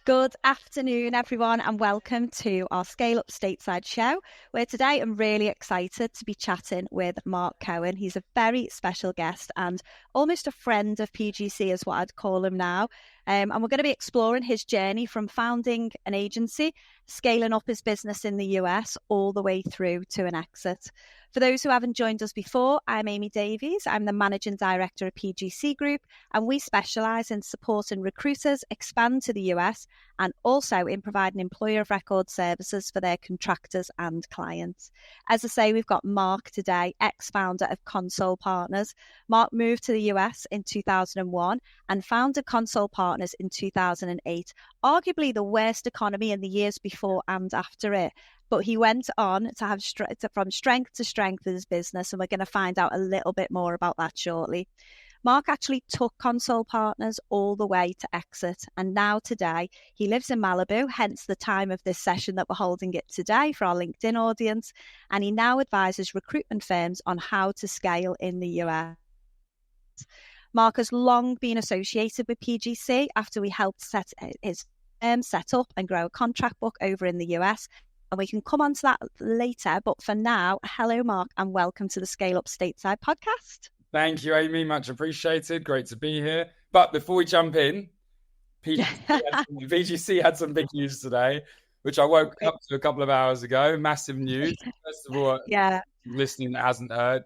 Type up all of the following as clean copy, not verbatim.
Good afternoon, everyone, and welcome to our Scale Up Stateside show, where today I'm really excited to be chatting with Marc Cohen. He's a very special guest and almost a friend of PGC is what I'd call him now. And we're going to be exploring his journey from founding an agency, scaling up his business in the US, all the way through to an exit. For those who haven't joined us before, I'm Amy Davies. I'm the Managing Director of PGC Group, and we specialise in supporting recruiters expand to the US and also in providing employer of record services for their contractors and clients. As I say, we've got Marc today, ex-founder of Consol Partners. Marc moved to the US in 2001 and founded Consol Partners in 2008, arguably the worst economy in the years before and after it. But he went on to have from strength to strength in his business, and we're going to find out a little bit more about that shortly. Marc actually took Consol Partners all the way to exit, and now today he lives in Malibu, hence the time of this session that we're holding it today for our LinkedIn audience, and he now advises recruitment firms on how to scale in the US. Marc has long been associated with PGC after we helped set his firm set up and grow a contract book over in the US. And we can come on to that later. But for now, hello, Marc, and welcome to the Scale Up Stateside podcast. Thank you, Amy. Much appreciated. Great to be here. But before we jump in, PGC had some big news today, which I woke up to a couple of hours ago. Massive news. First of all, listening that hasn't heard,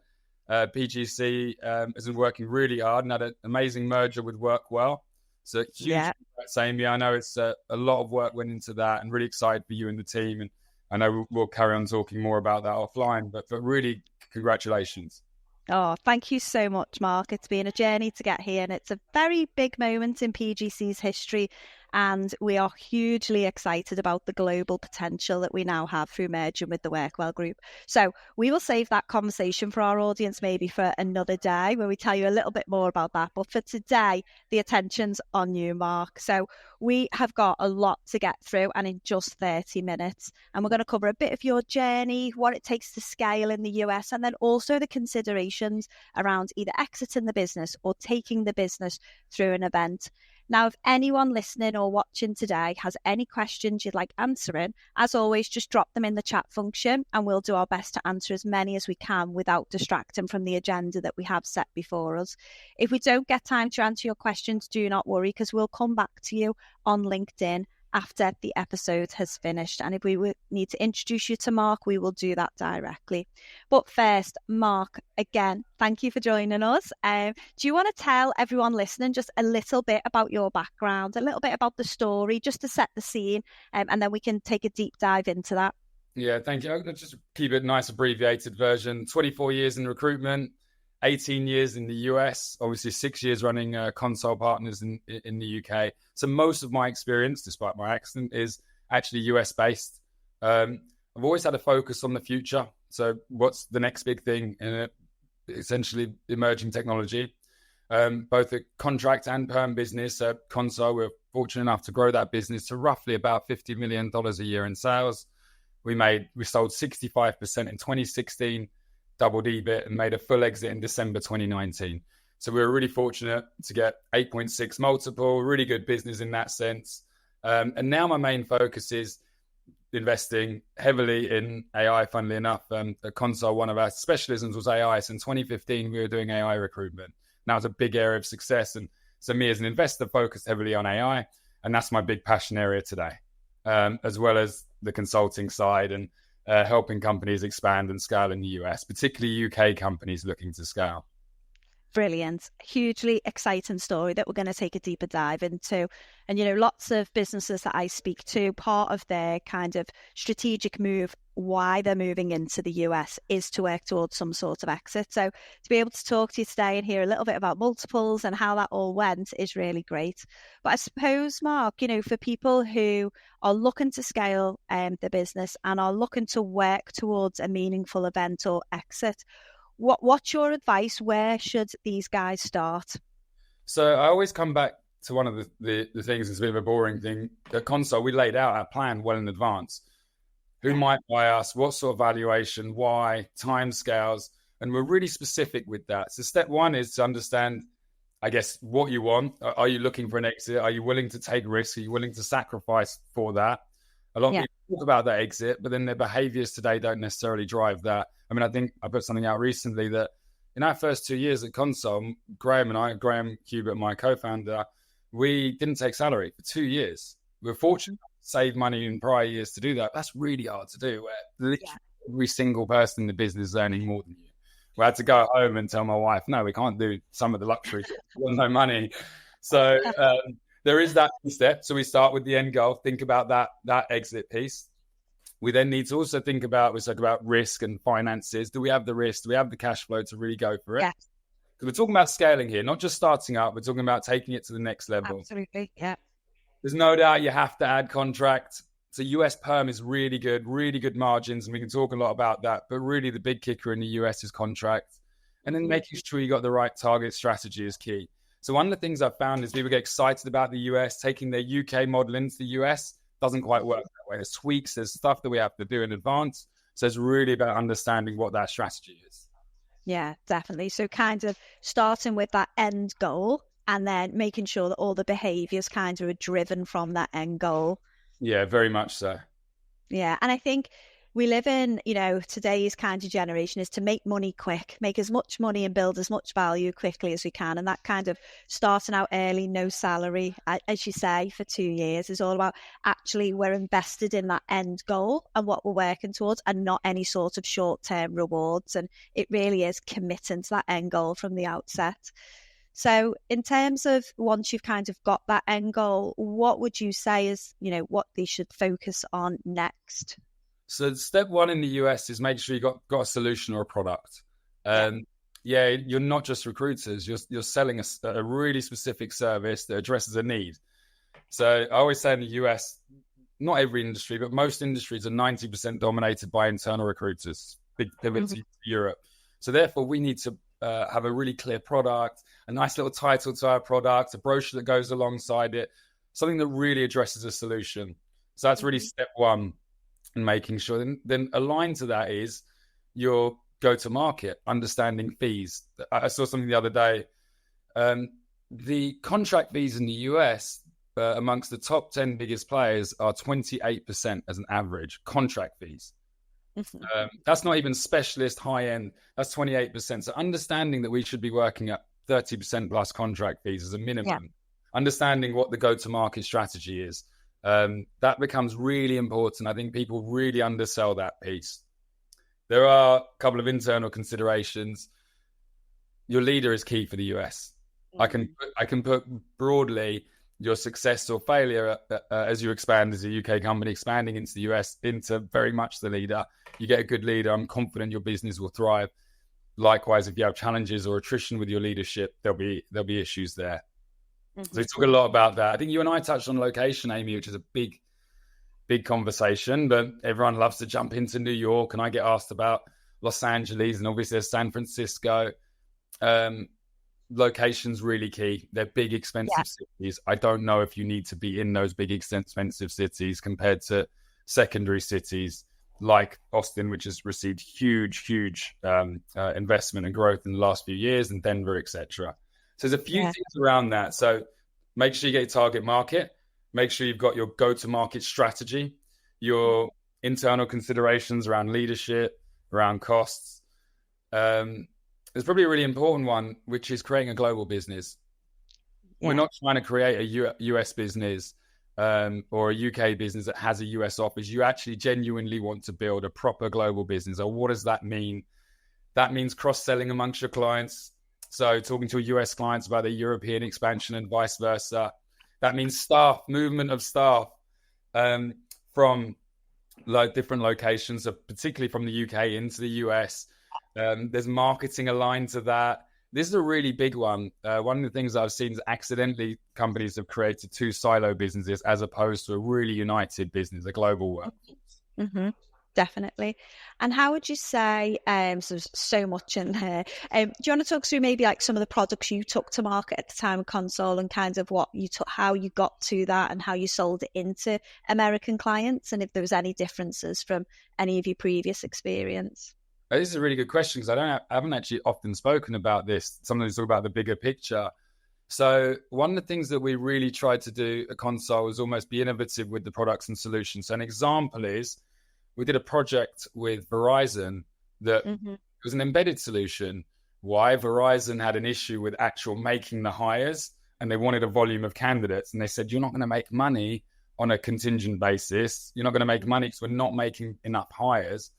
PGC has been working really hard and had an amazing merger with Workwell. So huge congrats, Amy. I know it's a lot of work went into that, and really excited for you and the team. And I know we'll carry on talking more about that offline, but really, congratulations. Oh, thank you so much, Marc. It's been a journey to get here, and it's a very big moment in PGC's history. And we are hugely excited about the global potential that we now have through merging with the Workwell Group. So we will save that conversation for our audience maybe for another day where we tell you a little bit more about that. But for today, the attention's on you, Marc. So we have got a lot to get through, and in just 30 minutes. And we're going to cover a bit of your journey, what it takes to scale in the US, and then also the considerations around either exiting the business or taking the business through an event. Now, if anyone listening or watching today has any questions you'd like answering, as always, just drop them in the chat function and we'll do our best to answer as many as we can without distracting from the agenda that we have set before us. If we don't get time to answer your questions, do not worry, because we'll come back to you on LinkedIn after the episode has finished. And if we need to introduce you to Marc, we will do that directly. But first, Marc, again, thank you for joining us. Do you want to tell everyone listening just a little bit about your background, a little bit about the story, just to set the scene, and then we can take a deep dive into that? Yeah, thank you. I'll just keep it a nice abbreviated version. 24 years in recruitment, 18 years in the US, obviously 6 years running Consol Partners in the UK. So most of my experience, despite my accent, is actually US based. I've always had a focus on the future. So what's the next big thing in essentially emerging technology? Both a contract and perm business. Consol, we're fortunate enough to grow that business to roughly about $50 million a year in sales. We sold 65% in 2016, doubled EBIT, and made a full exit in December 2019. So we were really fortunate to get 8.6 multiple, really good business in that sense. And now my main focus is investing heavily in AI, funnily enough. At Consol, one of our specialisms was AI. So in 2015, we were doing AI recruitment. Now it's a big area of success. And so me as an investor focused heavily on AI. And that's my big passion area today, as well as the consulting side and helping companies expand and scale in the US, particularly UK companies looking to scale. Brilliant. Hugely exciting story that we're going to take a deeper dive into. And, lots of businesses that I speak to, part of their kind of strategic move, why they're moving into the US, is to work towards some sort of exit. So to be able to talk to you today and hear a little bit about multiples and how that all went is really great. But I suppose, Marc, for people who are looking to scale their business and are looking to work towards a meaningful event or exit, what's your advice? Where should these guys start? So I always come back to one of the things that's a bit of a boring thing. At Consol, we laid out our plan well in advance. Who might buy us? What sort of valuation? Why? Timescales? And we're really specific with that. So step one is to understand I guess, what you want. Are you looking for an exit? Are you willing to take risks? Are you willing to sacrifice for that? A lot of people talk about that exit, but then their behaviors today don't necessarily drive that. I mean, I think I put something out recently that in our first 2 years at Consol, Graham Cubitt, my co-founder, we didn't take salary for 2 years. We were fortunate to save money in prior years to do that. That's really hard to do, where literally every single person in the business is earning more than you. We had to go home and tell my wife, no, we can't do some of the luxuries. We've got no money. So there is that step. So we start with the end goal, think about that exit piece. We then need to also think about, we talk about risk and finances. Do we have the risk? Do we have the cash flow to really go for it? Because we're talking about scaling here, not just starting up. We're talking about taking it to the next level. Absolutely, yeah. There's no doubt you have to add contract. So US perm is really good margins, and we can talk a lot about that. But really the big kicker in the US is contract. And then making sure you got the right target strategy is key. So one of the things I've found is people get excited about the US, taking their UK model into the US doesn't quite work that way. There's tweaks, there's stuff that we have to do in advance. So it's really about understanding what that strategy is. Yeah, definitely. So kind of starting with that end goal and then making sure that all the behaviors kind of are driven from that end goal. Yeah, very much so. Yeah. And I think we live in, today's kind of generation is to make money quick, make as much money and build as much value quickly as we can. And that kind of starting out early, no salary, as you say, for 2 years is all about actually we're invested in that end goal and what we're working towards and not any sort of short-term rewards. And it really is committing to that end goal from the outset. So in terms of once you've kind of got that end goal, what would you say is, what they should focus on next? So step one in the US is make sure you got a solution or a product. You're not just recruiters. You're selling a really specific service that addresses a need. So I always say in the US, not every industry, but most industries are 90% dominated by internal recruiters. Big pivot to Europe. So therefore, we need to have a really clear product, a nice little title to our product, a brochure that goes alongside it, something that really addresses a solution. So that's really step one in making sure. Then aligned to that is your go-to-market, understanding fees. I saw something the other day. The contract fees in the US amongst the top 10 biggest players are 28% as an average contract fees. That's not even specialist high end. That's 28%. So understanding that we should be working at 30% plus contract fees as a minimum, understanding what the go-to-market strategy is, that becomes really important. I think people really undersell that piece. There are a couple of internal considerations. Your leader is key for the US. I can put broadly your success or failure as you expand as a UK company, expanding into the US, into very much the leader. You get a good leader, I'm confident your business will thrive. Likewise, if you have challenges or attrition with your leadership, there'll be issues there. So we talk a lot about that. I think you and I touched on location, Amy, which is a big conversation, but everyone loves to jump into New York, and I get asked about Los Angeles, and obviously there's San Francisco. Location's really key. They're big, expensive cities. I don't know if you need to be in those big, expensive cities compared to secondary cities like Austin, which has received huge investment and growth in the last few years, and Denver, etc. So there's a few things around that. So make sure you get your target market. Make sure you've got your go-to-market strategy, your internal considerations around leadership, around costs. There's probably a really important one, which is creating a global business. We're not trying to create a US business or a UK business that has a US office. You actually genuinely want to build a proper global business. So what does that mean? That means cross-selling amongst your clients. So talking to US clients about their European expansion and vice versa. That means movement of staff from different locations, so particularly from the UK into the US. There's marketing aligned to that. This is a really big one. One of the things I've seen is accidentally companies have created two silo businesses as opposed to a really united business, a global workforce. Definitely. And how would you say, so much in there, do you want to talk through maybe like some of the products you took to market at the time of Consol and kind of what you took, how you got to that and how you sold it into American clients, and if there was any differences from any of your previous experience? This is a really good question because I haven't actually often spoken about this. Sometimes talk about the bigger picture. So one of the things that we really tried to do at Consol was almost be innovative with the products and solutions. So an example is we did a project with Verizon that was an embedded solution. Why? Verizon had an issue with actual making the hires, and they wanted a volume of candidates. And they said, you're not going to make money on a contingent basis. You're not going to make money because we're not making enough hires.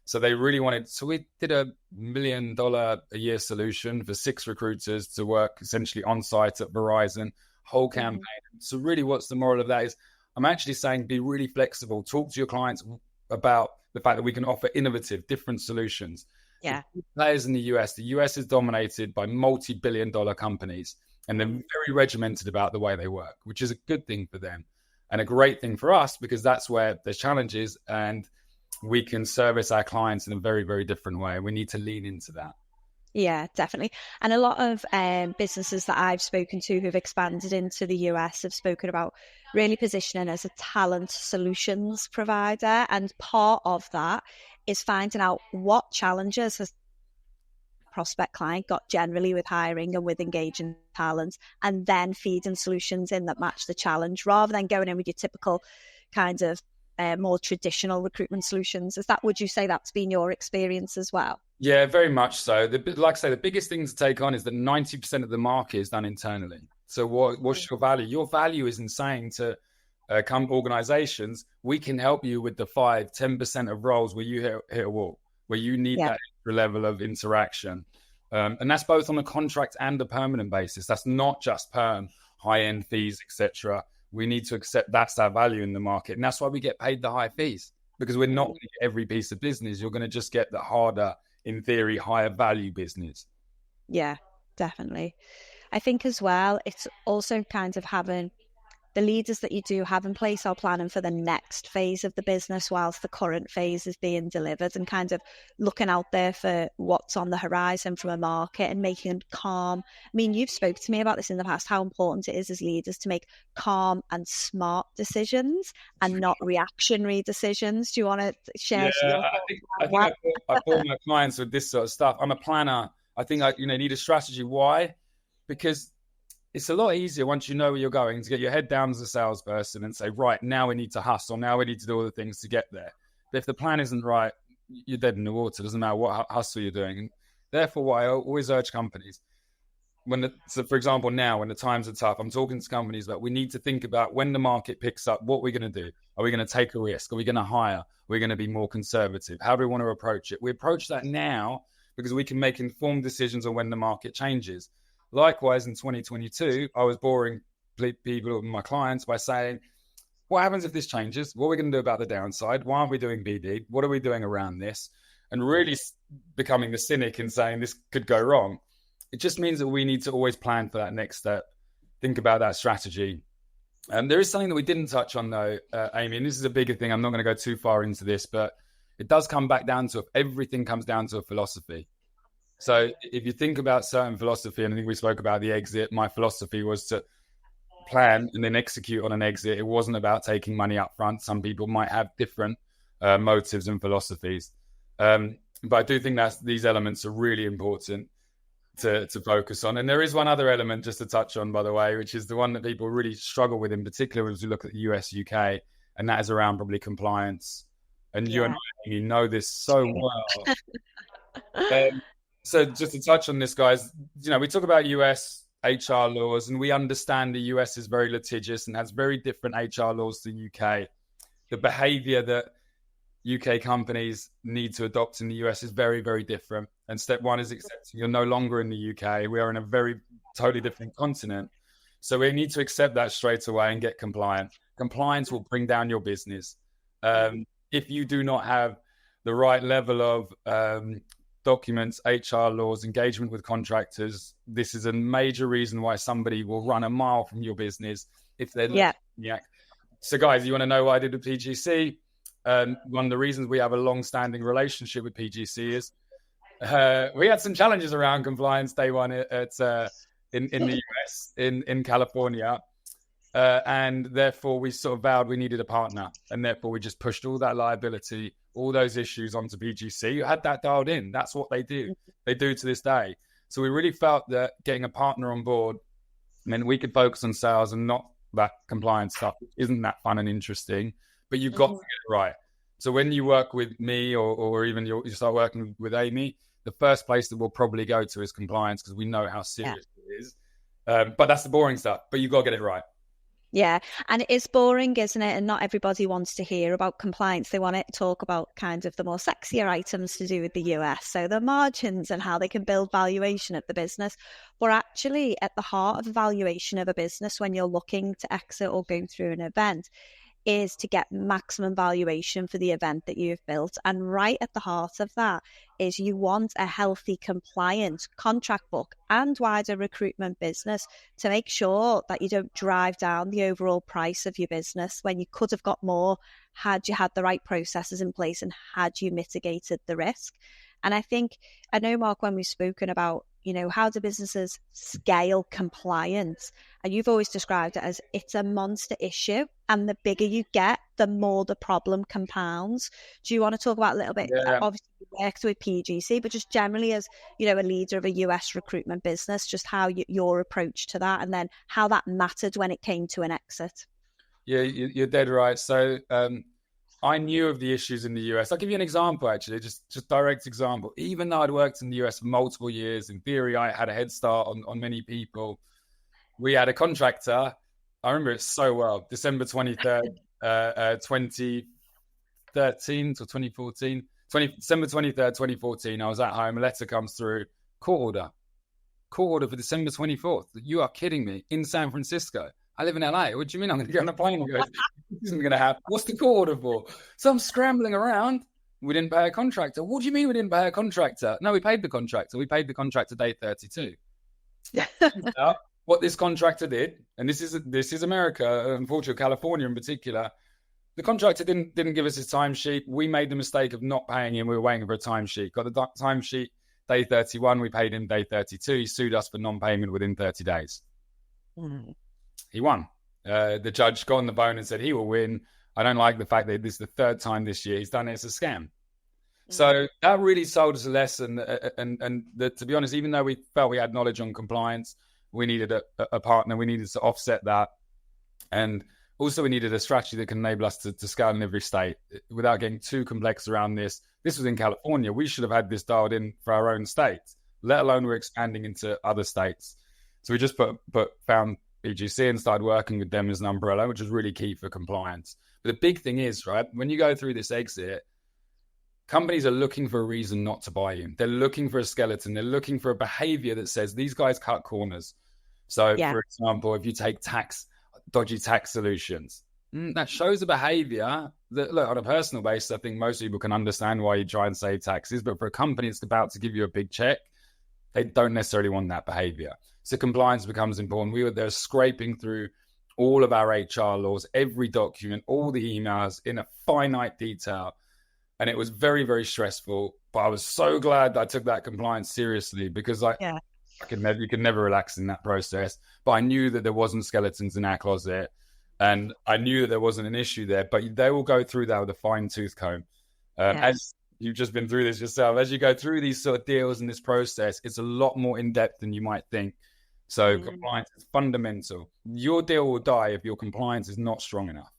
So they really wanted, so we did $1 million a year solution for 6 recruiters to work essentially on site at Verizon, whole campaign. So really what's the moral of that is I'm actually saying be really flexible. Talk to your clients about the fact that we can offer innovative, different solutions. Yeah. Players in the US is dominated by multi-billion-dollar companies, and they're very regimented about the way they work, which is a good thing for them and a great thing for us because that's where there's challenges and we can service our clients in a very, very different way. We need to lean into that. Yeah, definitely. And a lot of businesses that I've spoken to who've expanded into the US have spoken about really positioning as a talent solutions provider. And part of that is finding out what challenges has prospect client got generally with hiring and with engaging talent, and then feeding solutions in that match the challenge rather than going in with your typical kind of more traditional recruitment solutions. Would you say that's been your experience as well? Yeah, very much so. Like I say, the biggest thing to take on is that 90% of the market is done internally. So what's your value? Your value isn't saying to organizations, we can help you with the 5-10% of roles where you hit a wall, where you need that extra level of interaction. And that's both on a contract and a permanent basis. That's not just perm, high-end fees, etc. We need to accept that's our value in the market. And that's why we get paid the high fees, because we're not going to get every piece of business. You're going to just get the harder, in theory, higher value business. Yeah, definitely. I think as well, it's also kind of having the leaders that you do have in place are planning for the next phase of the business whilst the current phase is being delivered, and kind of looking out there for what's on the horizon from a market and making calm. I mean, you've spoken to me about this in the past, how important it is as leaders to make calm and smart decisions and not reactionary decisions. Do you want to share? Yeah, I call my clients with this sort of stuff. I'm a planner. I think I need a strategy. Why? Because it's a lot easier once you know where you're going to get your head down as a salesperson and say, right, now we need to hustle. Now we need to do all the things to get there. But if the plan isn't right, you're dead in the water. It doesn't matter what hustle you're doing. And therefore, what I always urge companies, for example, now when the times are tough, I'm talking to companies about we need to think about when the market picks up, what we're going to do. Are we going to take a risk? Are we going to hire? Are we going to be more conservative? How do we want to approach it? We approach that now because we can make informed decisions on when the market changes. Likewise, in 2022, I was boring people, my clients, by saying, what happens if this changes? What are we going to do about the downside? Why aren't we doing BD? What are we doing around this? And really becoming the cynic and saying this could go wrong. It just means that we need to always plan for that next step, think about that strategy. There is something that we didn't touch on, though, Amy, and this is a bigger thing. I'm not going to go too far into this, but it does come back down to everything comes down to a philosophy. So if you think about certain philosophy, and I think we spoke about the exit, my philosophy was to plan and then execute on an exit. It wasn't about taking money up front. Some people might have different motives and philosophies. But I do think that these elements are really important to focus on. And there is one other element just to touch on, by the way, which is the one that people really struggle with in particular as we look at the US, UK, and that is around probably compliance. And you and I, you know this so well. So just to touch on this, guys, we talk about US HR laws, and we understand the US is very litigious and has very different HR laws to the UK. The behavior that UK companies need to adopt in the US is very, very different. And step one is accepting you're no longer in the UK. We are in a very totally different continent. So we need to accept that straight away and get compliant. Compliance will bring down your business. If you do not have the right level of documents, HR laws, engagement with contractors, this is a major reason why somebody will run a mile from your business if they're So guys, you want to know what I did with PGC? One of the reasons we have a long-standing relationship with PGC is we had some challenges around compliance day one in the US, in California. And therefore we sort of vowed we needed a partner. And therefore we just pushed all that liability, all those issues onto PGC. You had that dialed in. That's what they do. They do to this day. So we really felt that getting a partner on board then we could focus on sales and not that compliance stuff. Isn't that fun and interesting? But you've got to get it right. So when you work with me or even you start working with Amy, the first place that we'll probably go to is compliance, because we know how serious it is. But that's the boring stuff. But you've got to get it right. Yeah, and it is boring, isn't it? And not everybody wants to hear about compliance. They want to talk about kind of the more sexier items to do with the US, so the margins and how they can build valuation of the business. But actually, at the heart of the valuation of a business when you're looking to exit or going through an event is to get maximum valuation for the event that you've built. And right at the heart of that is you want a healthy, compliant contract book and wider recruitment business to make sure that you don't drive down the overall price of your business when you could have got more had you had the right processes in place and had you mitigated the risk. And I know, Marc, when we've spoken about, how do businesses scale compliance? And you've always described it as it's a monster issue. And the bigger you get, the more the problem compounds. Do you want to talk about a little bit? Yeah. Obviously, you worked with PGC, but just generally as, a leader of a US recruitment business, just how your approach to that and then how that mattered when it came to an exit. Yeah, you're dead right. So I knew of the issues in the US. I'll give you an example, actually, just direct example. Even though I'd worked in the US for multiple years, in theory, I had a head start on many people. We had a contractor. I remember it so well. December 23rd, 2013 to 2014. December 23rd, 2014, I was at home. A letter comes through. Court order for December 24th. You are kidding me. In San Francisco. I live in LA. What do you mean I'm going to get on a plane and go, this isn't going to happen? What's the court order for? So I'm scrambling around. We didn't pay a contractor. What do you mean we didn't pay a contractor? No, we paid the contractor. We paid the contractor day 32. What this contractor did, and this is America, unfortunately, California in particular, the contractor didn't give us his timesheet. We made the mistake of not paying him. We were waiting for a timesheet. Got the timesheet day 31. We paid him day 32. He sued us for non-payment within 30 days. He won. The judge got on the bone and said he will win. I don't like the fact that this is the third time this year he's done it as a scam. So that really sold us a lesson. And to be honest, even though we felt we had knowledge on compliance, we needed a partner. We needed to offset that. And also we needed a strategy that can enable us to scale in every state without getting too complex around this. This was in California. We should have had this dialed in for our own state, let alone we're expanding into other states. So we just found PGC and started working with them as an umbrella, which is really key for compliance. But the big thing is, right, when you go through this exit, companies are looking for a reason not to buy you. They're looking for a skeleton. They're looking for a behavior that says these guys cut corners. So, for example, if you take dodgy tax solutions, that shows a behavior that, look, on a personal basis, I think most people can understand why you try and save taxes. But for a company that's about to give you a big check, they don't necessarily want that behavior. So compliance becomes important. We were there scraping through all of our HR laws, every document, all the emails in a finite detail. And it was very, very stressful. But I was so glad that I took that compliance seriously, because you can never relax in that process. But I knew that there wasn't skeletons in our closet. And I knew that there wasn't an issue there. But they will go through that with a fine-tooth comb. As you've just been through this yourself, as you go through these sort of deals in this process, it's a lot more in-depth than you might think. So compliance is fundamental. Your deal will die if your compliance is not strong enough.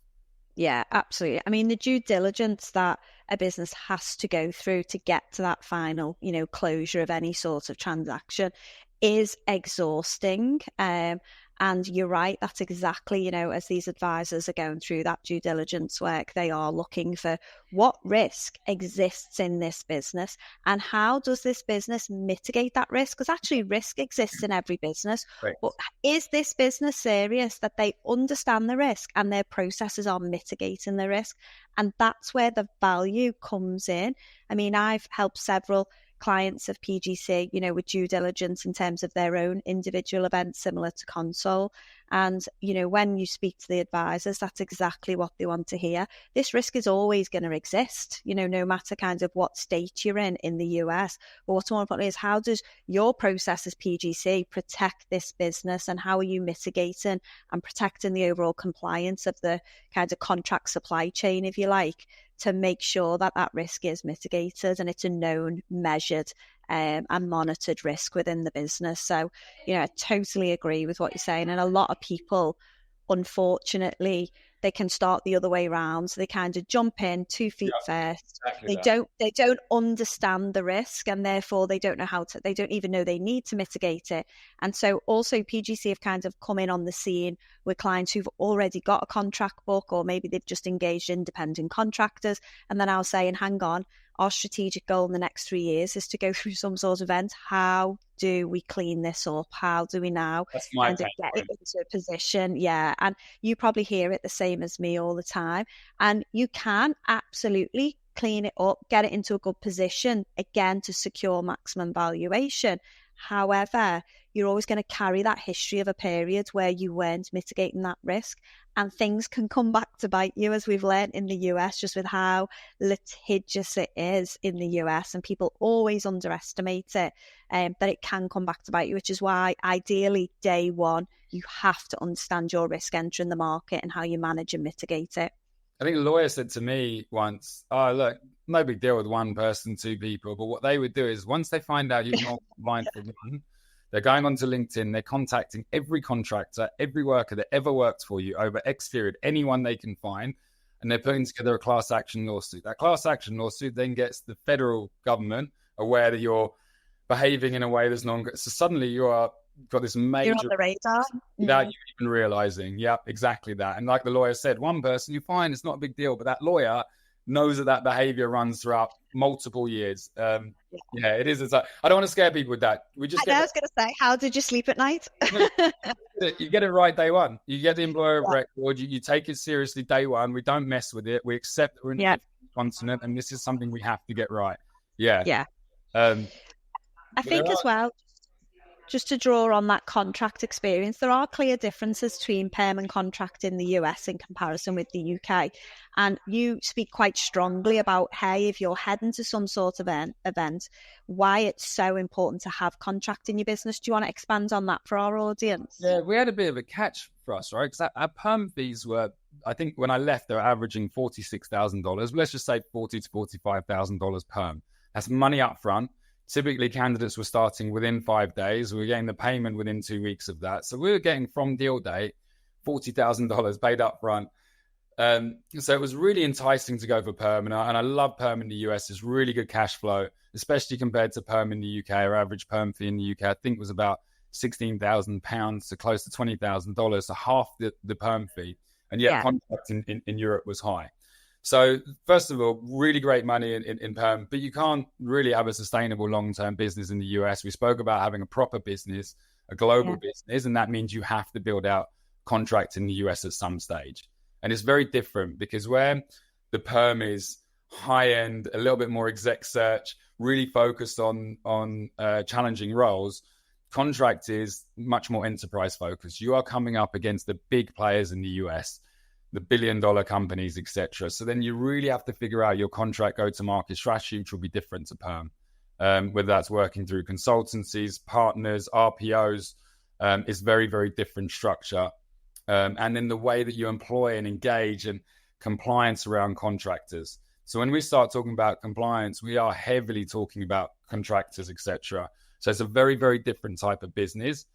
Yeah, absolutely. I mean, the due diligence that a business has to go through to get to that final, closure of any sort of transaction is exhausting. And you're right, that's exactly, as these advisors are going through that due diligence work, they are looking for what risk exists in this business and how does this business mitigate that risk? Because actually risk exists in every business. Right. But is this business serious that they understand the risk and their processes are mitigating the risk? And that's where the value comes in. I mean, I've helped several clients of PGC, with due diligence in terms of their own individual events similar to Consol. And, when you speak to the advisors, that's exactly what they want to hear. This risk is always going to exist, no matter kind of what state you're in the US. But what's more important is how does your process as PGC protect this business and how are you mitigating and protecting the overall compliance of the kind of contract supply chain, if you like, to make sure that that risk is mitigated and it's a known, measured and monitored risk within the business. So, I totally agree with what you're saying. And a lot of people, unfortunately, they can start the other way around. So they kind of jump in 2 feet first. Exactly They don't understand the risk, and therefore they don't even know they need to mitigate it. And so also PGC have kind of come in on the scene with clients who've already got a contract book, or maybe they've just engaged independent contractors. And then I'll say, and hang on, our strategic goal in the next 3 years is to go through some sort of event. How do we clean this up? How do we now kind of get it into a position? Yeah. And you probably hear it the same as me all the time. And you can absolutely clean it up, get it into a good position, again, to secure maximum valuation. However, you're always going to carry that history of a period where you weren't mitigating that risk, and things can come back to bite you, as we've learned in the US, just with how litigious it is in the US, and people always underestimate it, that it can come back to bite you, which is why ideally day one, you have to understand your risk entering the market and how you manage and mitigate it. I think a lawyer said to me once, oh, look, no big deal with one person, 2 people. But what they would do is once they find out you're not compliant for one, they're going onto LinkedIn, they're contacting every contractor, every worker that ever worked for you over X period, anyone they can find, and they're putting together a class action lawsuit. That class action lawsuit then gets the federal government aware that you're behaving in a way that's so suddenly you've got this major... You're on the radar. Without you even realizing. Yep, exactly that. And like the lawyer said, one person, you find it's not a big deal, but that lawyer knows that behavior runs throughout multiple years. Yeah, it is. I don't want to scare people with that. I was going to say, how did you sleep at night? You get it right day one. You get the employer of record. You take it seriously day one. We don't mess with it. We accept that we're in a continent, and this is something we have to get right. Yeah. Yeah. I think as well, just to draw on that contract experience, there are clear differences between perm and contract in the US in comparison with the UK. And you speak quite strongly about, hey, if you're heading to some sort of event, why it's so important to have contract in your business. Do you want to expand on that for our audience? Yeah, we had a bit of a catch for us, right? Because our perm fees were, I think when I left, they were averaging $46,000. Let's just say $40,000 to $45,000 perm. That's money up front. Typically, candidates were starting within 5 days. We were getting the payment within 2 weeks of that. So we were getting from deal date $40,000 paid up front. So it was really enticing to go for perm. And I love perm in the US. It's really good cash flow, especially compared to perm in the UK. Our average perm fee in the UK, I think, was about £16,000 to close to $20,000, so half the perm fee. And yet contract in Europe was high. So first of all, really great money in perm, but you can't really have a sustainable long-term business in the US. We spoke about having a proper business, a global business, and that means you have to build out contracts in the US at some stage. And it's very different because where the perm is high-end, a little bit more exec search, really focused on challenging roles, contract is much more enterprise focused. You are coming up against the big players in the US, the billion-dollar companies, etc. So then you really have to figure out your contract go-to-market strategy, which will be different to perm. Whether that's working through consultancies, partners, RPOs, is very, very different structure. And then the way that you employ and engage and compliance around contractors. So when we start talking about compliance, we are heavily talking about contractors, etc. So it's a very, very different type of business.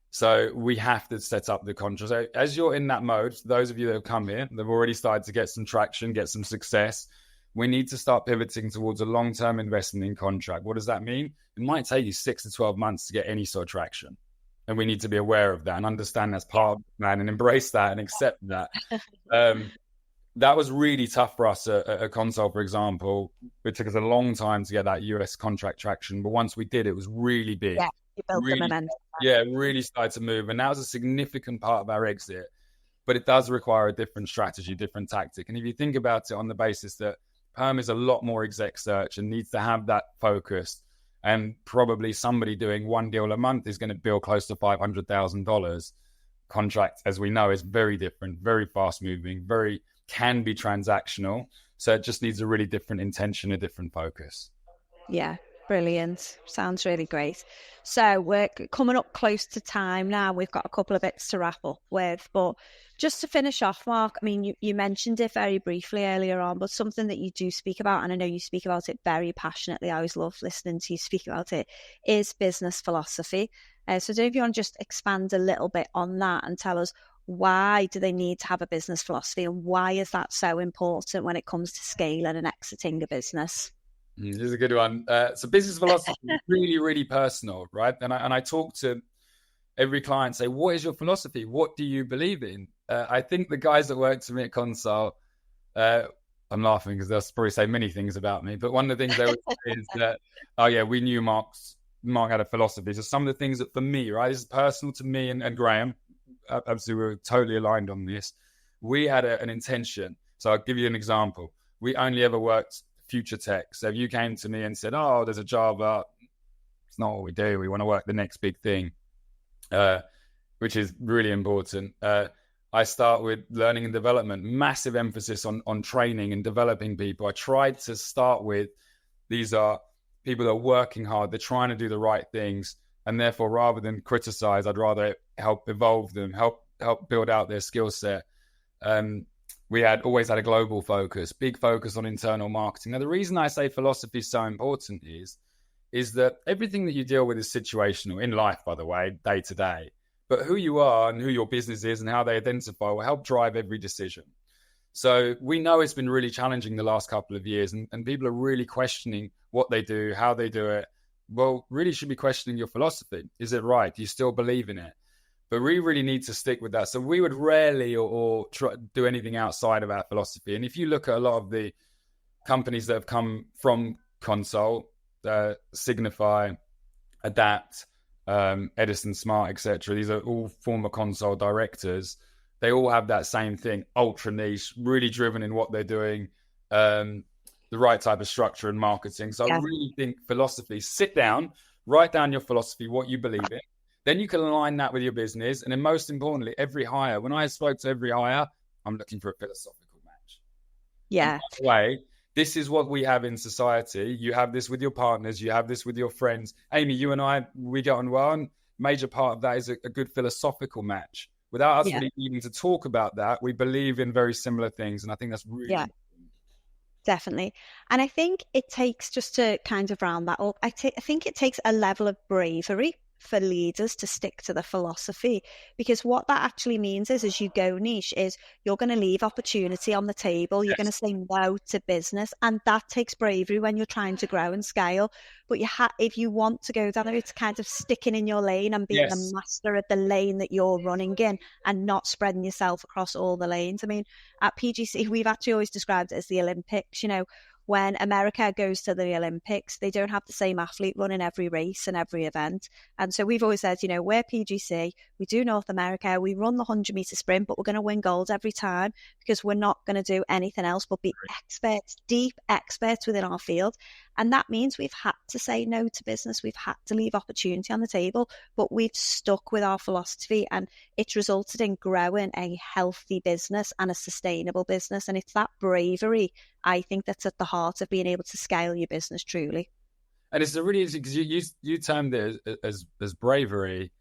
So we have to set up the contract. So as you're in that mode, those of you that have come here, they've already started to get some traction, get some success. We need to start pivoting towards a long-term investment in contract. What does that mean? It might take you 6 to 12 months to get any sort of traction. And we need to be aware of that and understand that's part of the plan and embrace that and accept that. That was really tough for us at Consol, for example. It took us a long time to get that US contract traction. But once we did, it was really big. Yeah, you built the momentum. Yeah, it really started to move. And that was a significant part of our exit. But it does require a different strategy, different tactic. And if you think about it on the basis that perm is a lot more exec search and needs to have that focus, and probably somebody doing one deal a month is going to bill close to $500,000. Contract, as we know, is very different, very fast moving, can be transactional. So it just needs a really different intention, a different focus. Yeah, brilliant. Sounds really great. So we're coming up close to time now. We've got a couple of bits to wrap up with, but Just to finish off, Mark, I mean, you mentioned it very briefly earlier on, but something that you do speak about, and I know you speak about it very passionately, I always love listening to you speak about it, is business philosophy. So do you want to just expand a little bit on that and tell us, why do they need to have a business philosophy, and why is that so important when it comes to scaling and exiting a business? This is a good one. So business philosophy is really, really personal, right? And I talk to every client, say, what is your philosophy? What do you believe in? I think the guys that work for me at Consol, I'm laughing because they'll probably say many things about me, but one of the things they always say is that, oh yeah, we knew Marc had a philosophy. So some of the things that for me, right, this is personal to me and Graham, absolutely, we were totally aligned on this. We had an intention. So I'll give you an example. We only ever worked future tech. So if you came to me and said, oh, there's a Java, it's not what we do. We want to work the next big thing, which is really important. I start with learning and development, massive emphasis on training and developing people. I tried to start with, these are people that are working hard. They're trying to do the right things. And therefore, rather than criticize, I'd rather help evolve them, help build out their skill set. We always had a global focus, big focus on internal marketing. Now, the reason I say philosophy is so important is that everything that you deal with is situational in life, by the way, day to day. But who you are and who your business is and how they identify will help drive every decision. So we know it's been really challenging the last couple of years, and people are really questioning what they do, how they do it. Well, really should be questioning your philosophy. Is it right? Do you still believe in it? But we really need to stick with that. So we would rarely or try to do anything outside of our philosophy. And if you look at a lot of the companies that have come from Consol, Signify, Adapt, Edison Smart, etc., these are all former Consol directors. They all have that same thing, ultra niche, really driven in what they're doing, the right type of structure and marketing. So I really think philosophy, sit down, write down your philosophy, what you believe in. Then you can align that with your business. And then most importantly, every hire, when I spoke to every hire, I'm looking for a philosophical match. Yeah. And by the way, this is what we have in society. You have this with your partners. You have this with your friends. Amy, you and I, we get on well. And major part of that is a good philosophical match. Without us really needing to talk about that, we believe in very similar things. And I think that's really important. Definitely. And I think it takes, just to kind of round that up, I think it takes a level of bravery for leaders to stick to the philosophy, because what that actually means is, as you go niche, is you're going to leave opportunity on the table. You're going to say no to business, and that takes bravery when you're trying to grow and scale. But if you want to go down, it's kind of sticking in your lane and being the master of the lane that you're running in, and not spreading yourself across all the lanes. I mean, at PGC, we've actually always described it as the Olympics. You know, when America goes to the Olympics, they don't have the same athlete running every race and every event. And so we've always said, you know, we're PGC, we do North America, we run the 100-meter sprint, but we're going to win gold every time, because we're not going to do anything else but be experts, deep experts within our field. And that means we've had to say no to business. We've had to leave opportunity on the table, but we've stuck with our philosophy, and it's resulted in growing a healthy business and a sustainable business. And it's that bravery, I think, that's at the heart of being able to scale your business truly. And it's a really interesting, because you termed it as bravery,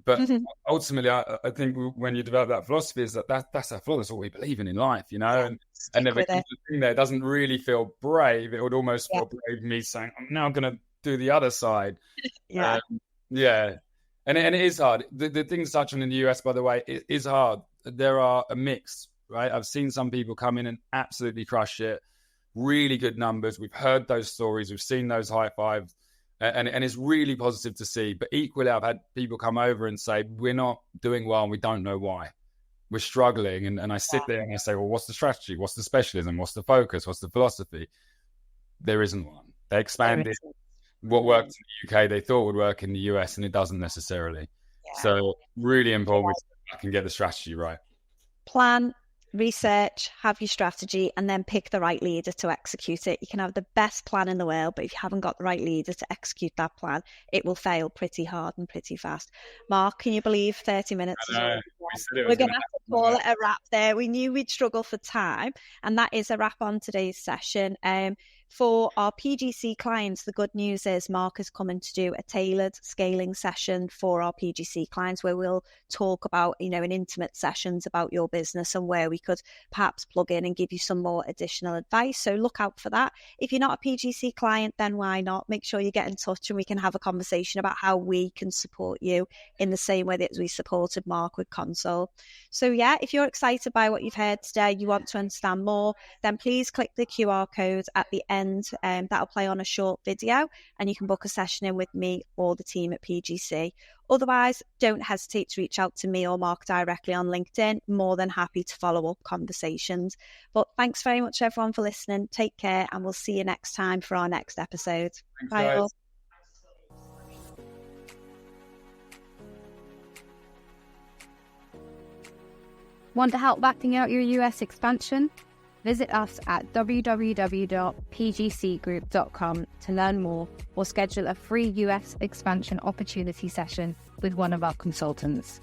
but ultimately, I think when you develop that philosophy, is that's our philosophy, that's what we believe in life, you know. And if it comes to thing there, it doesn't really feel brave. It would almost feel brave me saying, I'm now going to do the other side. And it is hard. The things touching in the US, by the way, it is hard. There are a mix, right? I've seen some people come in and absolutely crush it. Really good numbers. We've heard those stories. We've seen those high fives. And it's really positive to see. But equally, I've had people come over and say, we're not doing well and we don't know why. We're struggling. And I sit there and I say, well, what's the strategy? What's the specialism? What's the focus? What's the philosophy? There isn't one. They expanded what worked in the UK, they thought would work in the US, and it doesn't necessarily. So really important I can get the strategy right. Plan, research, have your strategy, and then pick the right leader to execute it. You can have the best plan in the world, but if you haven't got the right leader to execute that plan, it will fail pretty hard and pretty fast. Mark, can you believe 30 minutes? We're going to have to call it a wrap there. We knew we'd struggle for time, and that is a wrap on today's session. For our PGC clients, the good news is Marc is coming to do a tailored scaling session for our PGC clients where we'll talk about, in intimate sessions about your business and where we could perhaps plug in and give you some more additional advice. So look out for that. If you're not a PGC client, then why not? Make sure you get in touch and we can have a conversation about how we can support you in the same way that we supported Marc with Consol. So yeah, if you're excited by what you've heard today, you want to understand more, then please click the QR code at the end. That'll play on a short video and you can book a session in with me or the team at PGC. Otherwise, don't hesitate to reach out to me or Marc directly on LinkedIn. More than happy to follow up conversations. But thanks very much, everyone, for listening. Take care, and we'll see you next time for our next episode. Thanks, Bye guys. all. Want to help backing out your US expansion? Visit us at www.pgcgroup.com to learn more or schedule a free US expansion opportunity session with one of our consultants.